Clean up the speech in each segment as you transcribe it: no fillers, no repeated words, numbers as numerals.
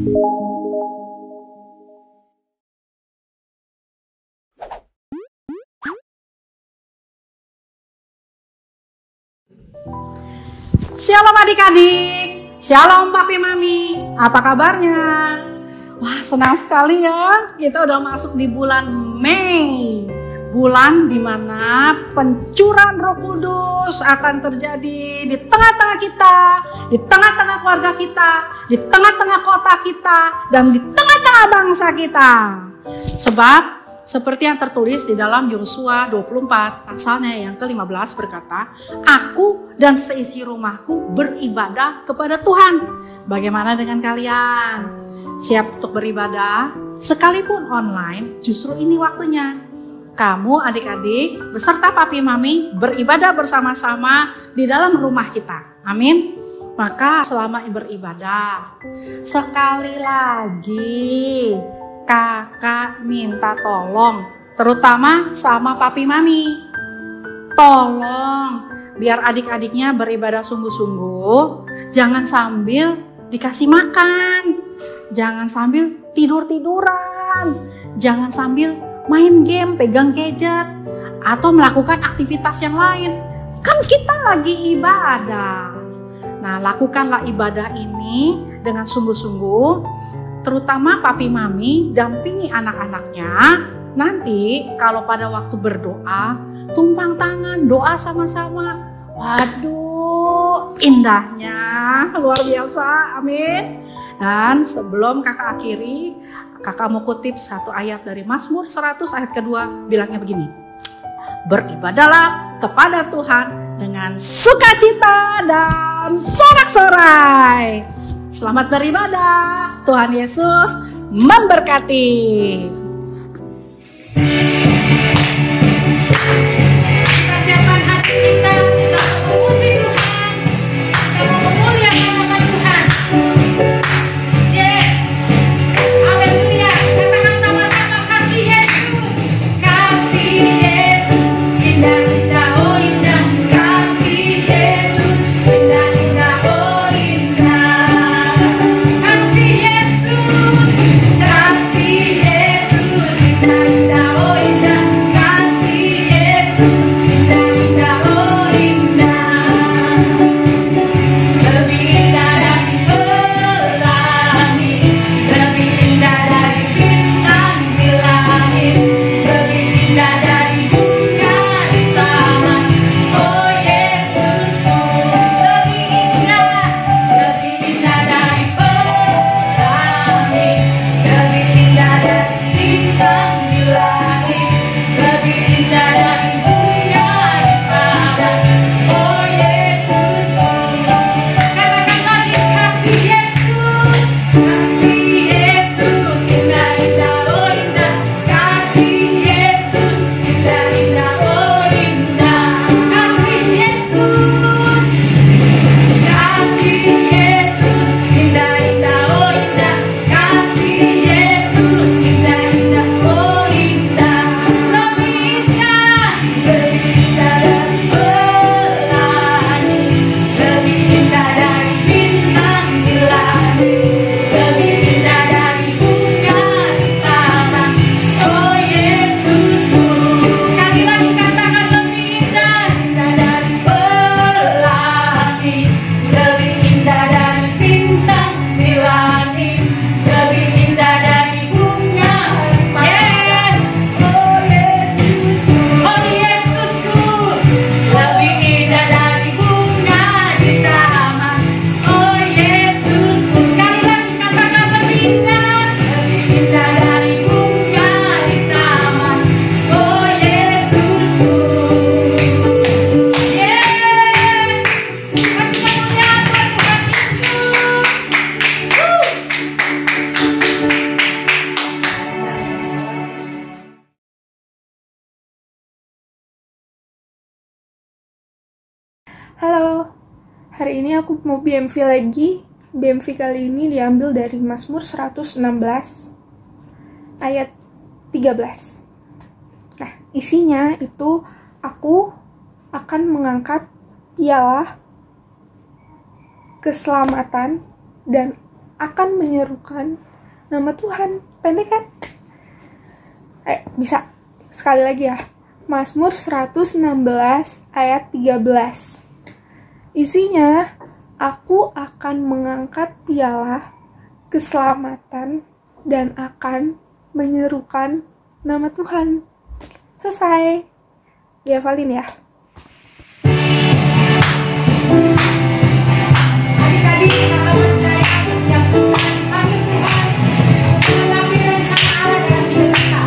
Shalom adik-adik, shalom papi mami, apa kabarnya? Wah, senang sekali ya, kita udah masuk di bulan Mei. Bulan dimana pencurahan Roh Kudus akan terjadi di tengah-tengah kita, di tengah-tengah keluarga kita, di tengah-tengah kota kita, dan di tengah-tengah bangsa kita. Sebab seperti yang tertulis di dalam Yosua 24 pasalnya yang ke-15 berkata, "Aku dan seisi rumahku beribadah kepada Tuhan." Bagaimana dengan kalian? Siap untuk beribadah? Sekalipun online, justru ini waktunya. Kamu adik-adik beserta papi mami beribadah bersama-sama di dalam rumah kita. Amin. Maka selama beribadah, sekali lagi kakak minta tolong, terutama sama papi mami. Tolong biar adik-adiknya beribadah sungguh-sungguh, jangan sambil dikasih makan, jangan sambil tidur-tiduran, jangan sambil main game, pegang gadget, atau melakukan aktivitas yang lain. Kan kita lagi ibadah. Nah, lakukanlah ibadah ini dengan sungguh-sungguh, terutama papi mami dampingi anak-anaknya. Nanti kalau pada waktu berdoa, tumpang tangan, doa sama-sama. Waduh, indahnya luar biasa, amin. Dan sebelum kakak akhiri, kakak mau kutip satu ayat dari Mazmur 100 ayat kedua, bilangnya begini. Beribadahlah kepada Tuhan dengan sukacita dan sorak-sorai. Selamat beribadah. Tuhan Yesus memberkati. Halo, hari ini aku mau BMV lagi. BMV kali ini diambil dari Mazmur 116 ayat 13. Nah, isinya itu aku akan mengangkat piala keselamatan dan akan menyerukan nama Tuhan. Pendek kan? Bisa. Sekali lagi ya. Mazmur 116 ayat 13. Isinya, aku akan mengangkat piala keselamatan dan akan menyerukan nama Tuhan. Selesai. Dihafalin ya. Adik-adik akan percaya setiap Tuhan panggil Tuhan tetapi rencana Allah dalam hidup kita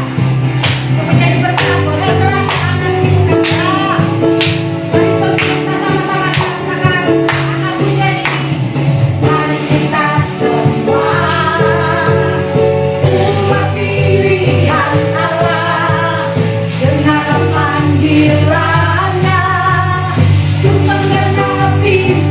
untuk menjadi berkat buat anak kita. Mari kita sama-sama katakan akan menjadi. Mari kita semua umat pilihan Allah, dengar panggilannya untuk menggenapi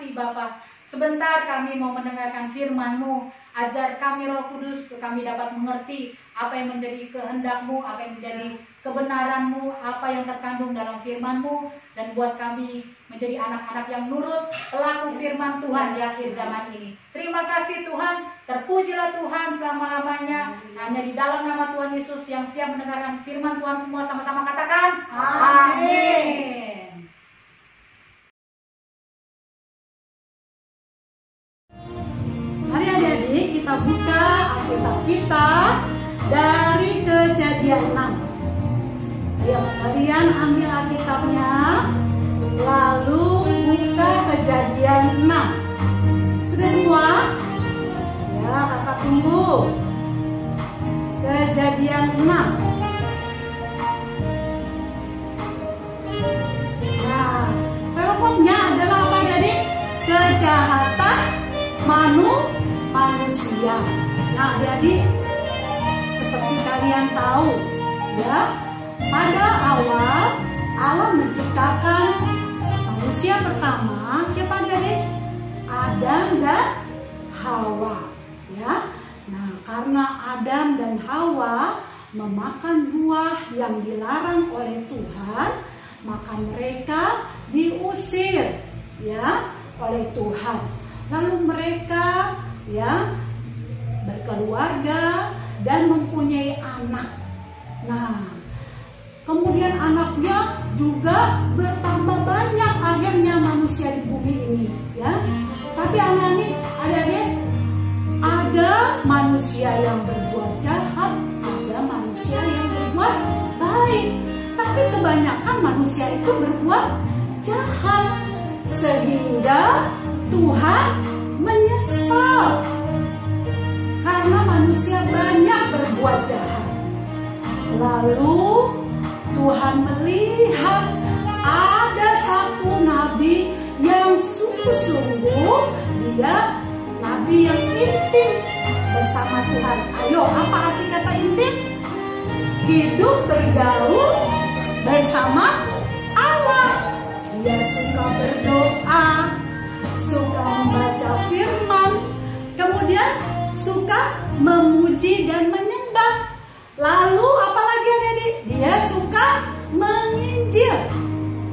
kasih Bapa. Sebentar kami mau mendengarkan firman-Mu. Ajar kami Roh Kudus, kami dapat mengerti apa yang menjadi kehendak-Mu, apa yang menjadi kebenaran-Mu, apa yang terkandung dalam firman-Mu, dan buat kami menjadi anak-anak yang nurut, pelaku firman Tuhan di akhir zaman ini. Terima kasih Tuhan, terpujilah Tuhan selama-lamanya. Hanya di dalam nama Tuhan Yesus yang siap mendengarkan firman Tuhan, semua sama-sama katakan amin. Mari adik-adik kita buka Alkitab kita dari Kejadian 6. Ayo kalian ambil Alkitabnya, lalu buka Kejadian 6. Sudah semua? Ya, kakak tunggu. Kejadian 6. Nah, pokoknya adalah apa adik? Kejahatan manusia. Nah, jadi seperti kalian tahu, ya, pada awal Allah menciptakan manusia pertama. Siapa adik? Adam dan Hawa, ya. Nah, karena Adam dan Hawa memakan buah yang dilarang oleh Tuhan, maka mereka diusir, ya, oleh Tuhan. Lalu mereka, ya, berkeluarga dan mempunyai anak. Nah, kemudian anaknya juga bertambah banyak akhirnya manusia di bumi ini, ya. Tapi ada manusia yang berbuat jahat, ada manusia yang berbuat baik. Tapi kebanyakan manusia itu berbuat jahat, sehingga Tuhan menyesal karena manusia banyak berbuat jahat. Lalu Tuhan melihat ada satu nabi yang sungguh-sungguh dia nabi yang intim bersama Tuhan. Ayo, apa arti kata intim? Hidup bergaul bersama Allah. Dia suka berdoa, suka membaca firman, kemudian suka memuji dan menyembah. Lalu apalagi adik-adik? Dia suka menginjil.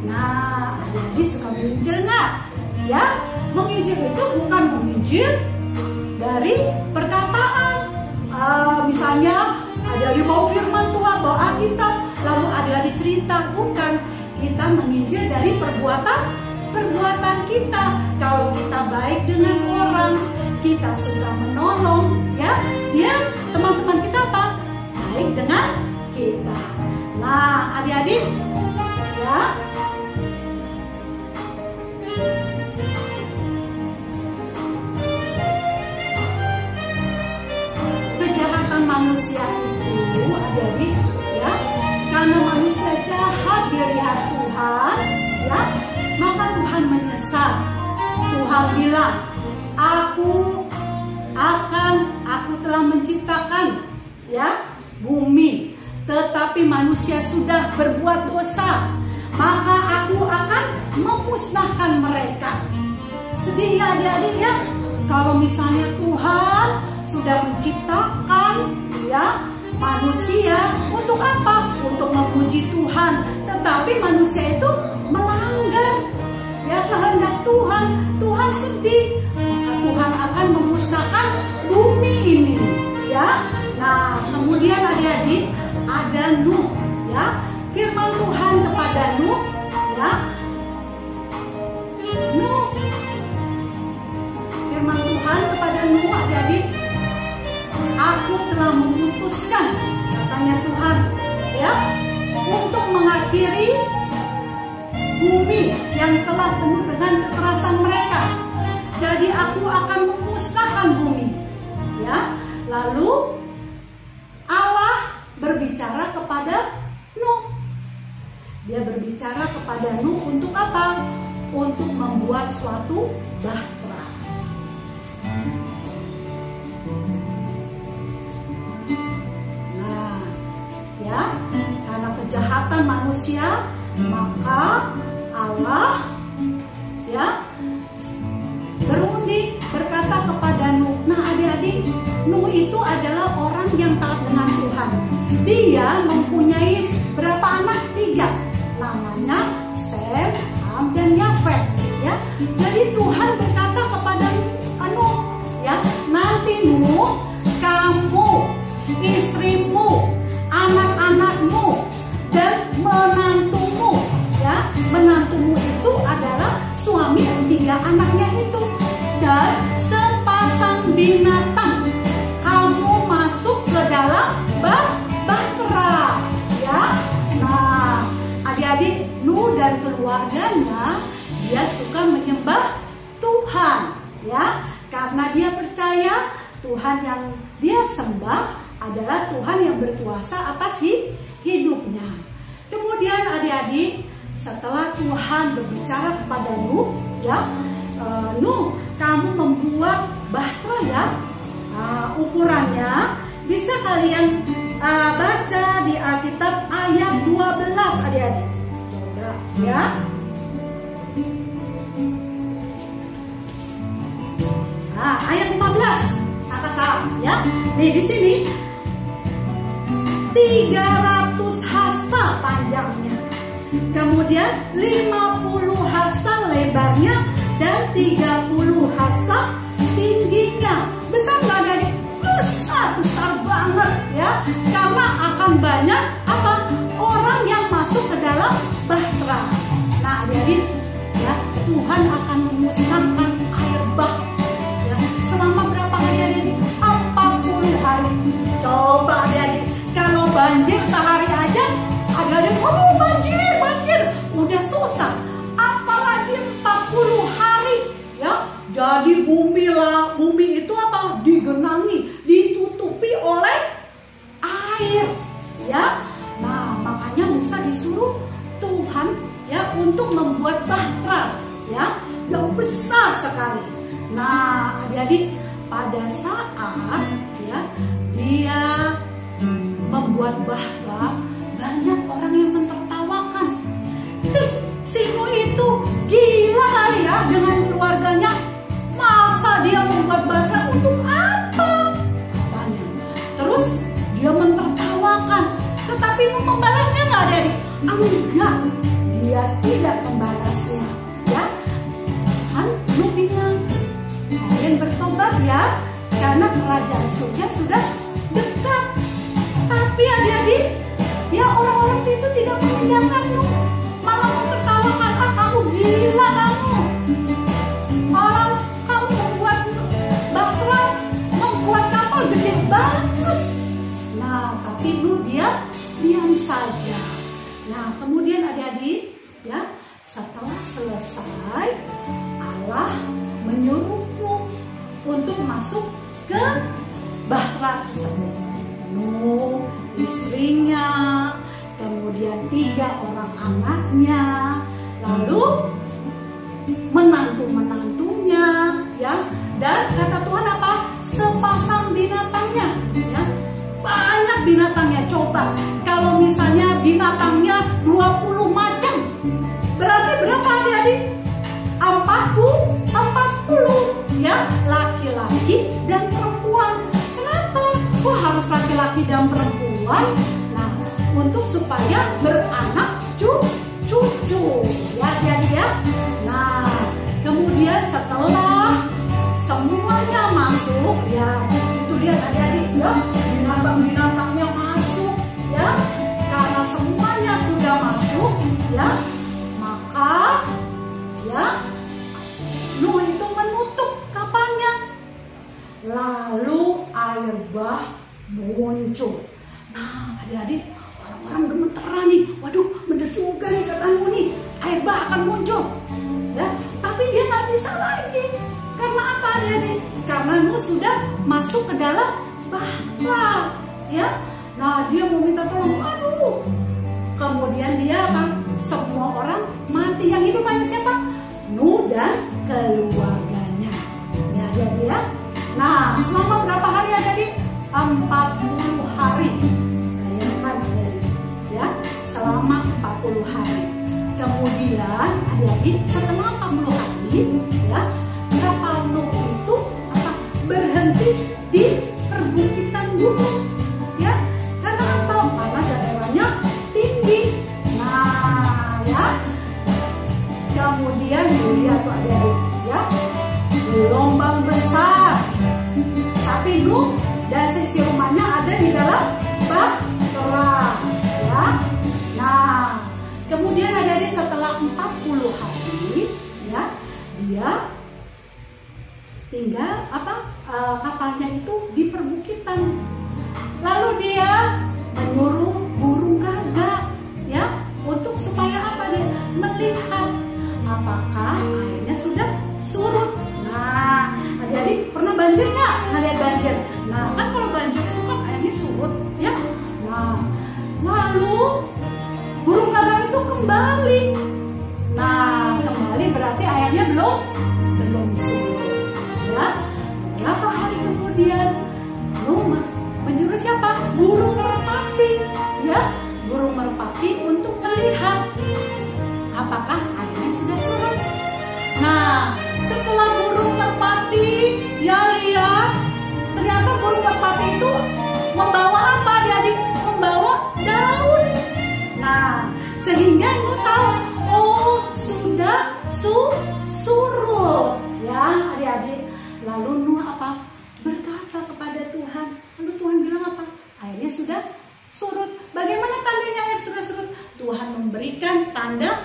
Nah, adik-adik suka menginjil nggak? Ya, menginjil itu bukan menginjil dari perkataan. Misalnya adik-adik bawa firman Tuhan, bawa Alkitab, lalu adik-adik cerita. Bukan, kita menginjil dari perbuatan kita. Kalau kita baik dengan orang, kita suka menolong, ya, dia teman-teman kita apa? Baik dengan kita. Nah, adik-adik, ya, kejahatan manusia itu, adik-adik, ya, karena manusia jahat dilihat Tuhan, ya, maka Tuhan menyesal. Tuhan bilang, aku telah menciptakan, ya, bumi, tetapi manusia sudah berbuat dosa, maka aku akan memusnahkan mereka. Sedih ya adik-adik, ya, kalau misalnya Tuhan sudah menciptakan, ya, manusia untuk apa? Untuk memuji Tuhan, tetapi manusia itu melanggar, ya, kehendak Tuhan. Tuhan sedih, maka Tuhan akan memusnahkan bumi ini, ya. Nah, kemudian adik-adik ada Nuh, ya. Firman Tuhan kepada Nuh, ya. Nuh, firman Tuhan kepada Nuh, adik-adik, aku telah memutuskan, katanya Tuhan, ya, untuk mengakhiri bumi yang telah penuh dengan kekerasan mereka. Jadi aku akan memusnahkan bumi, ya. Lalu Allah berbicara kepada Nuh. Dia berbicara kepada Nuh untuk apa? Untuk membuat suatu bahtera. Nah, ya, karena kejahatan manusia, maka Allah, ya, berundi berkata kepada Nuh. Nah adik-adik, Nuh itu adalah orang yang taat dengan Tuhan. Dia mempunyai berapa anak? 3. Namanya Sem, Ham, dan Yafet. Ya, jadi Tuhan berkata kepada Nuh, ya, nanti Nuh, kamu, istrimu, anak-anakmu, dan menantumu, ya, menantumu itu adalah suami dan 3 anaknya itu, dan sepasang binatang kamu masuk ke dalam bahtera, ya. Nah, adik-adik, Nuh dan keluarganya dia suka menyembah Tuhan, ya, karena dia percaya Tuhan yang dia sembah adalah Tuhan yang berkuasa atas hidupnya. Kemudian adik-adik, setelah Tuhan berbicara kepada Nuh, ya, Nuh, kamu membuat bahtera, ya. Ukurannya bisa kalian baca di Alkitab ayat 12, adik-adik. Coba, ya. Ayat 15 atas salam, ya. Nih di sini 300 hasta panjangnya, kemudian 50 hasta lebarnya, dan 30 hasta tingginya. Besar nggak, adik? Besar banget, ya. Karena akan banyak orang yang masuk ke dalam bahtera. Nah, adik-adik, ya, Tuhan akan memusnahkan air bah. Selama berapa hari, adik? 40 hari. Coba adik-adik, kalau banjir sehari aja, adik-adik, banjir, udah susah. Apalagi 40 hari, ya. Jadi bumi itu digenangi, ditutupi oleh air, ya. Nah, makanya Musa disuruh Tuhan, ya, untuk membuat bahtera, ya, yang besar sekali. Nah, adik-adik, pada saat, ya, dia membuat bahtera, banyak orang yang mentertawakan. Si Nuh itu gila kali, ya, dengan keluarganya. Masa dia membuat bahtera untuk apa? Katanya. Terus dia mentertawakan. Tetapi Nuh membalasnya nggak, adik? Enggak, dia tidak membalasnya, ya. Kan Nuh bilang, kalian bertobat, ya, karena kerajaan surga sudah dekat. Tapi adik-adik, ya, orang-orang itu tidak mendengarkan Nuh, malah mentertawakan. Kamu gila, kamu. Orang kamu membuat bahtera, membuat kapal gede banget. Nah, tapi Nuh dia diam saja. Nah, kemudian adik-adik, ya, setelah selesai, Allah menyuruh Nuh untuk masuk ke bahtera tersebut. Nuh, istrinya, kemudian 3 orang anaknya, lalu menantu-menantunya, ya, dan kata Tuhan apa? Sepasang binatangnya, ya. Banyak binatangnya. Coba kalau misalnya binatangnya 20 macam, berarti berapa, adik-adik? 40, ya, laki-laki dan perempuan. Kenapa? Kok harus laki-laki dan perempuan? Nah, untuk supaya beranak cucu, ya, jadi, ya. Nah, kemudian setelah semuanya masuk, ya, itu dia adik-adik, ya, binatang-binatangnya masuk, ya, karena semuanya sudah masuk, ya, maka, ya, Nuh itu menutup kapalnya, lalu air bah muncul. Nah, adik-adik, orang-orang gemeteran nih. Waduh, bener juga nih kata Nuh nih, air bah akan muncul, ya. Tapi dia nggak bisa lagi. Karena apa, adik-adik? Karena Nuh sudah masuk ke dalam bahtera, ya. Nah, dia mau minta tolong. Aduh. Kemudian dia apa? Semua orang mati. Yang hidup hanya siapa? Nuh dan keluarganya. Ya, jadi, ya. Nah, selama berapa hari, adik-adik? 40 hari. Bayangkan, adik-adik, ya, selama 40 hari. Kemudian adik-adik, setelah 40 hari, ya, kapal di perbukitan gunung, ya. Karena apa? Karena daerahnya tinggi. Nah, ya. Kemudian dilihat tuh adik-adik, ya, gelombang besar. Tapi Nuh dan seisi rumahnya ada di dalam bahtera, ya. Nah, kemudian adik-adik setelah 40 hari, ya, dia tinggal kapalnya itu di perbukitan. Lalu dia menyuruh burung gagak, ya, untuk supaya apa? Dia melihat apakah airnya sudah surut. Nah, adik-adik pernah banjir nggak? Ngeliat banjir. Nah, kan kalau banjir itu kan airnya surut, ya. Nah, lalu burung gagak itu kembali. Nah, kembali berarti airnya belum surut, ya. Berapa hari kemudian Nuh menyuruh siapa? Burung merpati, ya. Burung merpati untuk melihat apakah airnya sudah surut. Nah, setelah burung merpati ya lihat, ternyata burung merpati itu membawa apa adik-adik? Membawa daun. Nah, sehingga Nuh tahu, oh sudah surut, ya adik-adik. Lalu Nuh apa? Berkata kepada Tuhan. Lalu Tuhan bilang apa? Airnya sudah surut. Bagaimana tandanya air sudah surut? Tuhan memberikan tanda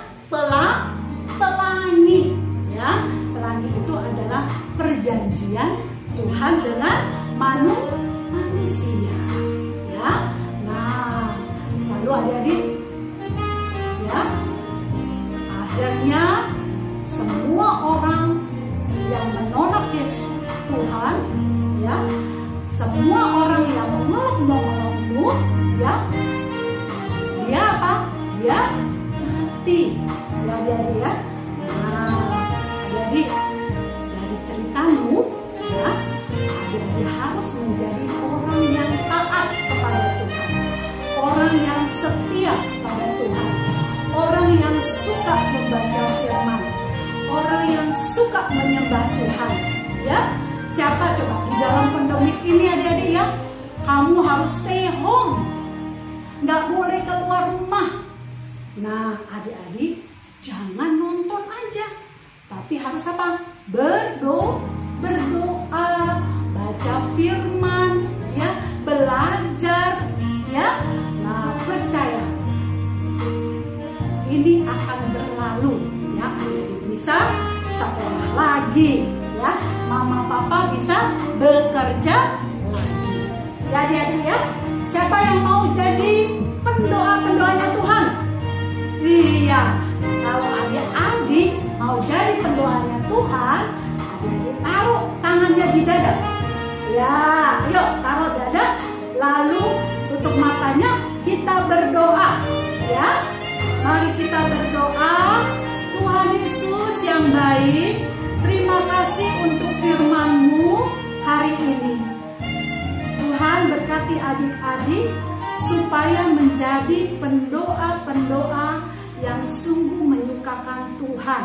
pelangi, ya. Pelangi itu adalah perjanjian Tuhan dengan manusia, ya. Nah, lalu adik-adik, ya, akhirnya semua orang yang menolak Yesus Tuhan, ya, semua orang yang menolak Nuh, ya, dia apa? Dia mati, ya adik-adik, ya. Nah, jadi dari cerita Nuh, ya, adik-adik harus menjadi orang yang taat kepada Tuhan, orang yang setia pada Tuhan, orang yang suka membaca firman, orang yang suka menyembah Tuhan, ya. Siapa coba di dalam pandemik ini adik-adik, ya, kamu harus stay home, nggak boleh keluar rumah. Nah, adik-adik jangan nonton aja, tapi harus apa? Berdoa, baca firman, ya, belajar, ya. Nah, percaya ini akan berlalu, ya. Adik-adik bisa sekolah lagi, ya. Mama papa bisa bekerja lagi, ya adik-adik, ya. Siapa yang mau jadi pendoanya Tuhan? Iya, kalau adik-adik mau jadi pendoanya Tuhan, adik-adik taruh tangannya di dada, ya. Yuk taruh dada, lalu tutup matanya, kita berdoa, ya. Mari kita berdoa. Tuhan Yesus yang baik, terima kasih untuk firman-Mu hari ini. Tuhan berkati adik-adik supaya menjadi pendoa-pendoa yang sungguh menyukakan Tuhan.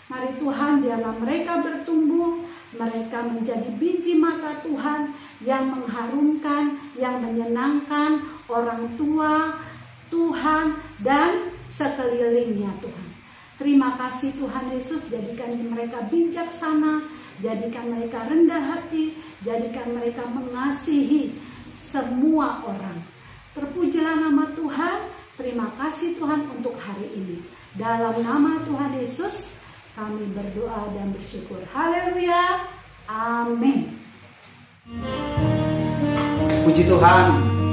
Mari Tuhan, biarlah mereka bertumbuh, mereka menjadi biji mata Tuhan yang mengharumkan, yang menyenangkan orang tua, Tuhan, dan sekelilingnya Tuhan. Terima kasih Tuhan Yesus, jadikan mereka bijaksana, jadikan mereka rendah hati, jadikan mereka mengasihi semua orang. Terpujilah nama Tuhan. Terima kasih Tuhan untuk hari ini. Dalam nama Tuhan Yesus kami berdoa dan bersyukur. Haleluya. Amin. Puji Tuhan,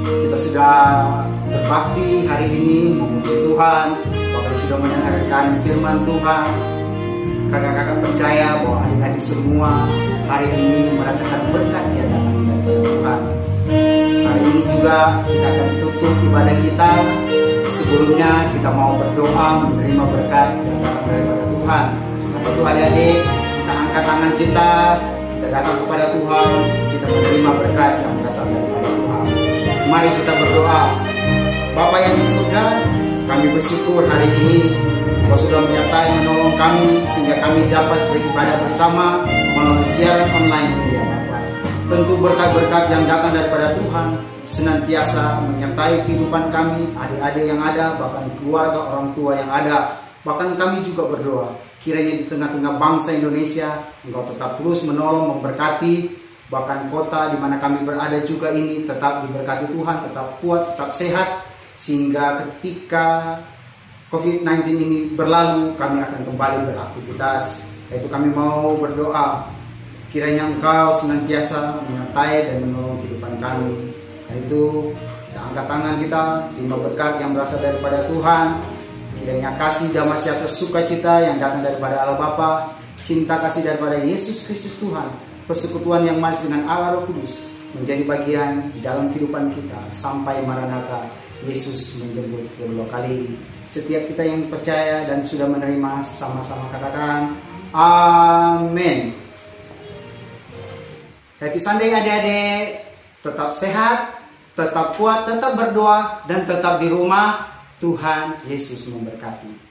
kita sudah berbakti hari ini, memuji Tuhan, bahkan sudah mendengarkan firman Tuhan. Kakak-kakak percaya bahwa adik-adik semua hari ini merasakan berkat yang datang dari Tuhan. Hari ini juga kita akan tutup ibadah kita. Sebelumnya kita mau berdoa menerima berkat yang datang daripada Tuhan. Apa itu adik-adik? Kita angkat tangan kita datang kepada Tuhan, kita menerima berkat yang berasal daripada Tuhan. Mari kita berdoa. Bapa yang di surga, kami bersyukur hari ini Kau sudah menyertai menolong kami sehingga kami dapat beribadah bersama melalui siaran online ini ya Bapak. tentu berkat-berkat yang datang daripada Tuhan senantiasa menyertai kehidupan kami, adik-adik yang ada, bahkan keluarga orang tua yang ada. Bahkan kami juga berdoa, kiranya di tengah-tengah bangsa Indonesia, Engkau tetap terus menolong, memberkati, bahkan kota di mana kami berada juga ini tetap diberkati Tuhan, tetap kuat, tetap sehat, sehingga ketika COVID-19 ini berlalu, kami akan kembali beraktivitas. Yaitu kami mau berdoa, kiranya Engkau senantiasa menyertai dan menolong kehidupan kami. Itu kita angkat tangan kita, terima berkat yang berasal daripada Tuhan. Kiranya kasih damai sejahtera sukacita yang datang daripada Allah Bapa, cinta kasih daripada Yesus Kristus Tuhan, persekutuan yang manis dengan Allah Roh Kudus menjadi bagian di dalam kehidupan kita sampai Maranatha Yesus menjemput kedua kali. Setiap kita yang percaya dan sudah menerima, sama-sama katakan amin. Happy Sunday adik-adik, tetap sehat, tetap kuat, tetap berdoa, dan tetap di rumah. Tuhan Yesus memberkati.